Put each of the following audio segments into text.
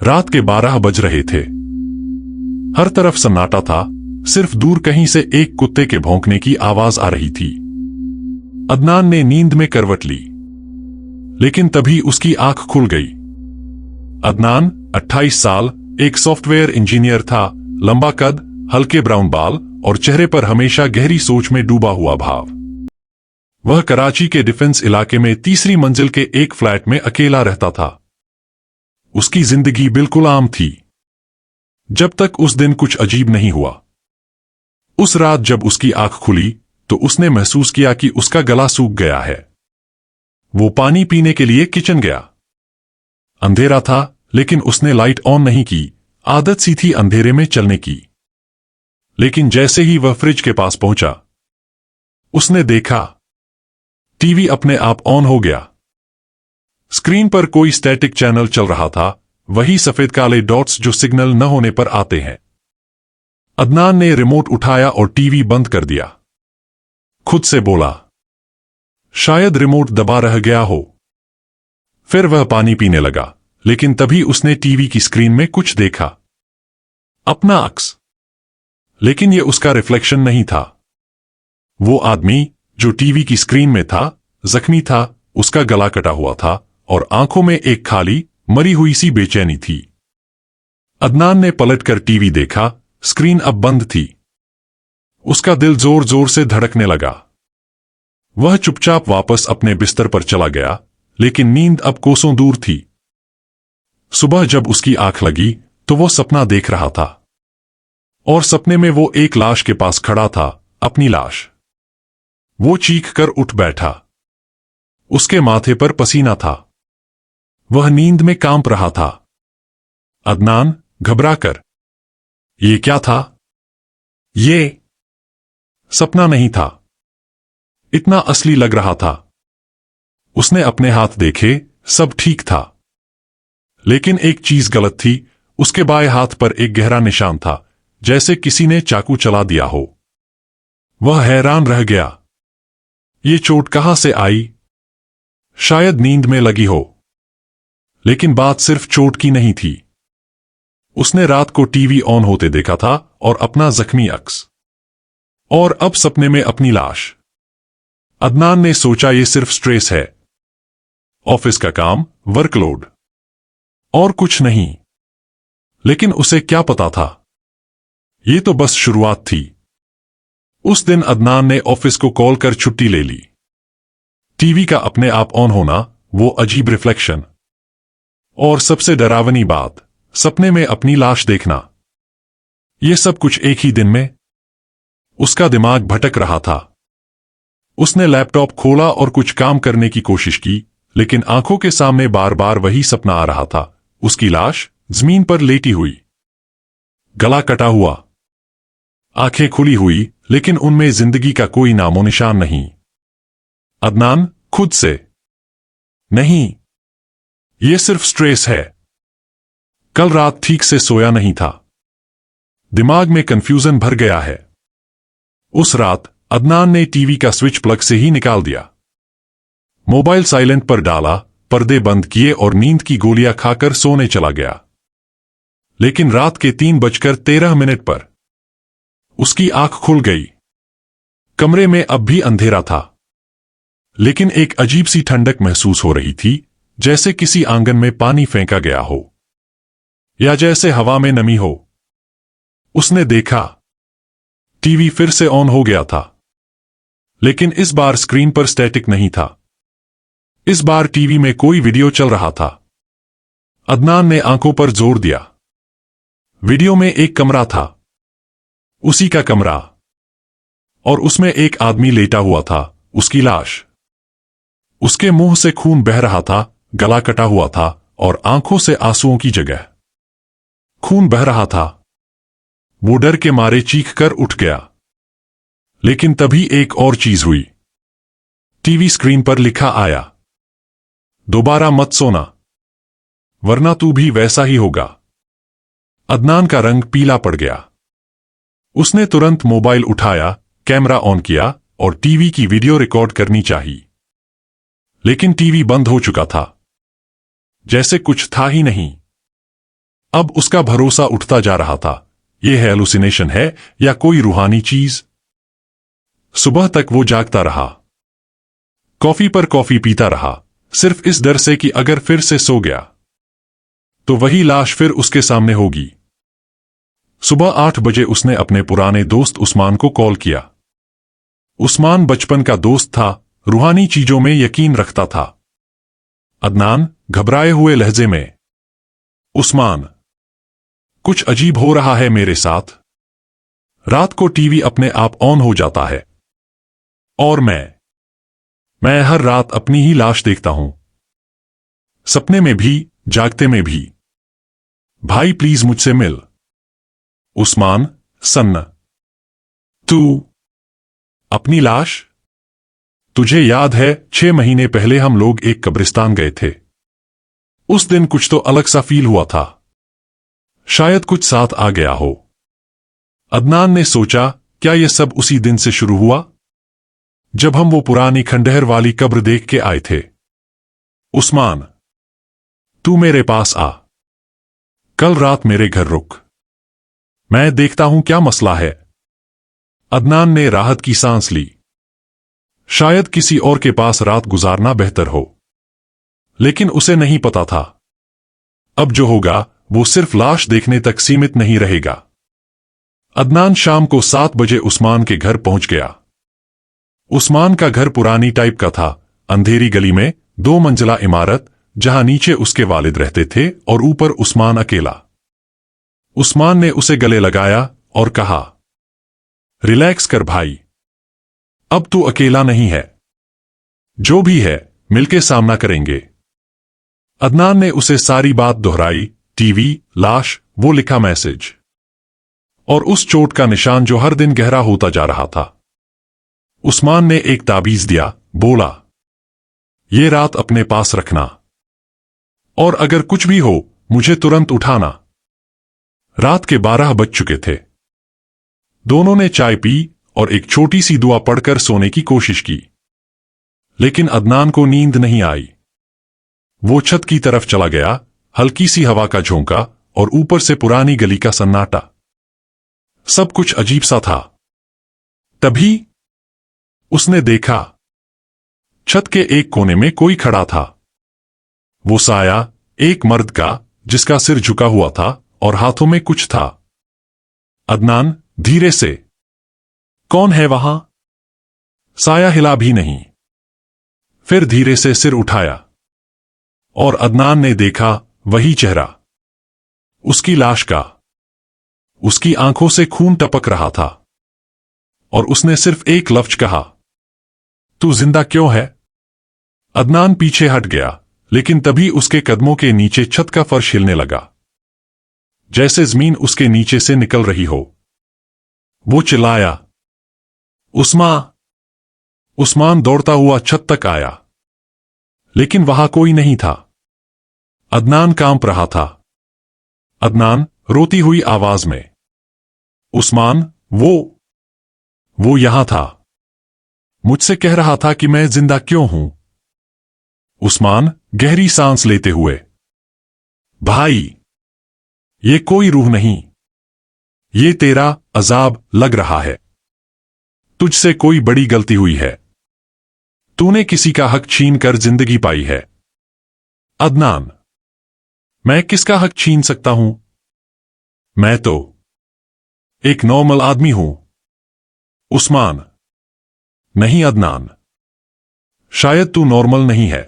रात के 12 बज रहे थे। हर तरफ सन्नाटा था, सिर्फ दूर कहीं से एक कुत्ते के भौंकने की आवाज आ रही थी। अदनान ने नींद में करवट ली, लेकिन तभी उसकी आंख खुल गई। अदनान 28 साल, एक सॉफ्टवेयर इंजीनियर था। लंबा कद, हल्के ब्राउन बाल और चेहरे पर हमेशा गहरी सोच में डूबा हुआ भाव। वह कराची के डिफेंस इलाके में तीसरी मंजिल के एक फ्लैट में अकेला रहता था। उसकी जिंदगी बिल्कुल आम थी, जब तक उस दिन कुछ अजीब नहीं हुआ। उस रात जब उसकी आंख खुली तो उसने महसूस किया कि उसका गला सूख गया है। वो पानी पीने के लिए किचन गया। अंधेरा था, लेकिन उसने लाइट ऑन नहीं की। आदत सी थी अंधेरे में चलने की। लेकिन जैसे ही वह फ्रिज के पास पहुंचा, उसने देखा टीवी अपने आप ऑन हो गया। स्क्रीन पर कोई स्टैटिक चैनल चल रहा था, वही सफेद काले डॉट्स जो सिग्नल न होने पर आते हैं। अदनान ने रिमोट उठाया और टीवी बंद कर दिया। खुद से बोला, शायद रिमोट दबा रह गया हो। फिर वह पानी पीने लगा, लेकिन तभी उसने टीवी की स्क्रीन में कुछ देखा, अपना अक्स। लेकिन यह उसका रिफ्लेक्शन नहीं था। वो आदमी जो टीवी की स्क्रीन में था, जख्मी था, उसका गला कटा हुआ था और आंखों में एक खाली, मरी हुई सी बेचैनी थी। अदनान ने पलटकर टीवी देखा, स्क्रीन अब बंद थी। उसका दिल जोर जोर से धड़कने लगा। वह चुपचाप वापस अपने बिस्तर पर चला गया, लेकिन नींद अब कोसों दूर थी। सुबह जब उसकी आंख लगी तो वो सपना देख रहा था, और सपने में वो एक लाश के पास खड़ा था, अपनी लाश। वो चीख कर उठ बैठा। उसके माथे पर पसीना था। वह नींद में कांप रहा था। अदनान घबरा कर, ये क्या था? ये सपना नहीं था, इतना असली लग रहा था। उसने अपने हाथ देखे, सब ठीक था। लेकिन एक चीज गलत थी। उसके बाएं हाथ पर एक गहरा निशान था, जैसे किसी ने चाकू चला दिया हो। वह हैरान रह गया। ये चोट कहां से आई? शायद नींद में लगी हो। लेकिन बात सिर्फ चोट की नहीं थी। उसने रात को टीवी ऑन होते देखा था और अपना जख्मी अक्स, और अब सपने में अपनी लाश। अदनान ने सोचा ये सिर्फ स्ट्रेस है, ऑफिस का काम, वर्कलोड, और कुछ नहीं। लेकिन उसे क्या पता था, ये तो बस शुरुआत थी। उस दिन अदनान ने ऑफिस को कॉल कर छुट्टी ले ली। टीवी का अपने आप ऑन होना, वो अजीब रिफ्लेक्शन, और सबसे डरावनी बात, सपने में अपनी लाश देखना। ये सब कुछ एक ही दिन में। उसका दिमाग भटक रहा था। उसने लैपटॉप खोला और कुछ काम करने की कोशिश की, लेकिन आंखों के सामने बार बार वही सपना आ रहा था, उसकी लाश जमीन पर लेटी हुई, गला कटा हुआ, आंखें खुली हुई, लेकिन उनमें जिंदगी का कोई नामो निशान नहीं। अदनान खुद से, नहीं, यह सिर्फ स्ट्रेस है। कल रात ठीक से सोया नहीं था। दिमाग में कंफ्यूजन भर गया है। उस रात अदनान ने टीवी का स्विच प्लग से ही निकाल दिया। मोबाइल साइलेंट पर डाला, पर्दे बंद किए और नींद की गोलियां खाकर सोने चला गया। लेकिन रात के 3:13 पर उसकी आंख खुल गई। कमरे में अब भी अंधेरा था, लेकिन एक अजीब सी ठंडक महसूस हो रही थी, जैसे किसी आंगन में पानी फेंका गया हो, या जैसे हवा में नमी हो। उसने देखा, टीवी फिर से ऑन हो गया था, लेकिन इस बार स्क्रीन पर स्टैटिक नहीं था। इस बार टीवी में कोई वीडियो चल रहा था। अदनान ने आंखों पर जोर दिया। वीडियो में एक कमरा था, उसी का कमरा, और उसमें एक आदमी लेटा हुआ था, उसकी लाश। उसके मुंह से खून बह रहा था, गला कटा हुआ था और आंखों से आंसुओं की जगह खून बह रहा था। वो डर के मारे चीख कर उठ गया। लेकिन तभी एक और चीज हुई। टीवी स्क्रीन पर लिखा आया, दोबारा मत सोना, वरना तू भी वैसा ही होगा। अदनान का रंग पीला पड़ गया। उसने तुरंत मोबाइल उठाया, कैमरा ऑन किया और टीवी की वीडियो रिकॉर्ड करनी चाहिए। लेकिन टीवी बंद हो चुका था, जैसे कुछ था ही नहीं। अब उसका भरोसा उठता जा रहा था, यह हेलुसिनेशन है या कोई रूहानी चीज। सुबह तक वो जागता रहा, कॉफी पर कॉफी पीता रहा, सिर्फ इस डर से कि अगर फिर से सो गया तो वही लाश फिर उसके सामने होगी। सुबह 8 बजे उसने अपने पुराने दोस्त उस्मान को कॉल किया। उस्मान बचपन का दोस्त था, रूहानी चीजों में यकीन रखता था। अदनान घबराए हुए लहजे में, उस्मान, कुछ अजीब हो रहा है मेरे साथ। रात को टीवी अपने आप ऑन हो जाता है और मैं हर रात अपनी ही लाश देखता हूं, सपने में भी, जागते में भी। भाई प्लीज मुझसे मिल। उस्मान सन्न, तू अपनी लाश? तुझे याद है 6 महीने पहले हम लोग एक कब्रिस्तान गए थे। उस दिन कुछ तो अलग सा फील हुआ था, शायद कुछ साथ आ गया हो। अदनान ने सोचा, क्या यह सब उसी दिन से शुरू हुआ जब हम वो पुरानी खंडहर वाली कब्र देख के आए थे? उस्मान, तू मेरे पास आ, कल रात मेरे घर रुक, मैं देखता हूं क्या मसला है। अदनान ने राहत की सांस ली। शायद किसी और के पास रात गुजारना बेहतर हो, लेकिन उसे नहीं पता था अब जो होगा वो सिर्फ लाश देखने तक सीमित नहीं रहेगा। अदनान शाम को 7 बजे उस्मान के घर पहुंच गया। उस्मान का घर पुरानी टाइप का था, अंधेरी गली में, 2 मंजिला इमारत, जहां नीचे उसके वालिद रहते थे और ऊपर उस्मान अकेला। उस्मान ने उसे गले लगाया और कहा, रिलैक्स कर भाई, अब तू अकेला नहीं है, जो भी है मिलके सामना करेंगे। अदनान ने उसे सारी बात दोहराई, टीवी, लाश, वो लिखा मैसेज और उस चोट का निशान जो हर दिन गहरा होता जा रहा था। उस्मान ने एक ताबीज दिया, बोला, ये रात अपने पास रखना और अगर कुछ भी हो मुझे तुरंत उठाना। रात के 12 बज चुके थे। दोनों ने चाय पी और एक छोटी सी दुआ पढ़कर सोने की कोशिश की, लेकिन अदनान को नींद नहीं आई। वो छत की तरफ चला गया, हल्की सी हवा का झोंका और ऊपर से पुरानी गली का सन्नाटा। सब कुछ अजीब सा था। तभी उसने देखा, छत के एक कोने में कोई खड़ा था। वो साया एक मर्द का, जिसका सिर झुका हुआ था और हाथों में कुछ था। अदनान धीरे से, कौन है वहां? साया हिला भी नहीं। फिर धीरे से सिर उठाया और अदनान ने देखा वही चेहरा, उसकी लाश का। उसकी आंखों से खून टपक रहा था और उसने सिर्फ एक लफ्ज कहा, तू जिंदा क्यों है? अदनान पीछे हट गया, लेकिन तभी उसके कदमों के नीचे छत का फर्श हिलने लगा, जैसे जमीन उसके नीचे से निकल रही हो। वो चिल्लाया, उस्मान दौड़ता हुआ छत तक आया, लेकिन वहां कोई नहीं था। अदनान कांप रहा था। अदनान रोती हुई आवाज में, उस्मान, वो यहां था, मुझसे कह रहा था कि मैं जिंदा क्यों हूं। उस्मान गहरी सांस लेते हुए, भाई, ये कोई रूह नहीं, ये तेरा अजाब लग रहा है। तुझसे कोई बड़ी गलती हुई है, तूने किसी का हक छीन कर जिंदगी पाई है। अदनान, मैं किसका हक छीन सकता हूं? मैं तो एक नॉर्मल आदमी हूं। उस्मान, नहीं अदनान, शायद तू नॉर्मल नहीं है।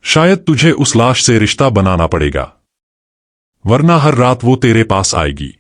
शायद तुझे उस लाश से रिश्ता बनाना पड़ेगा, वरना हर रात वो तेरे पास आएगी।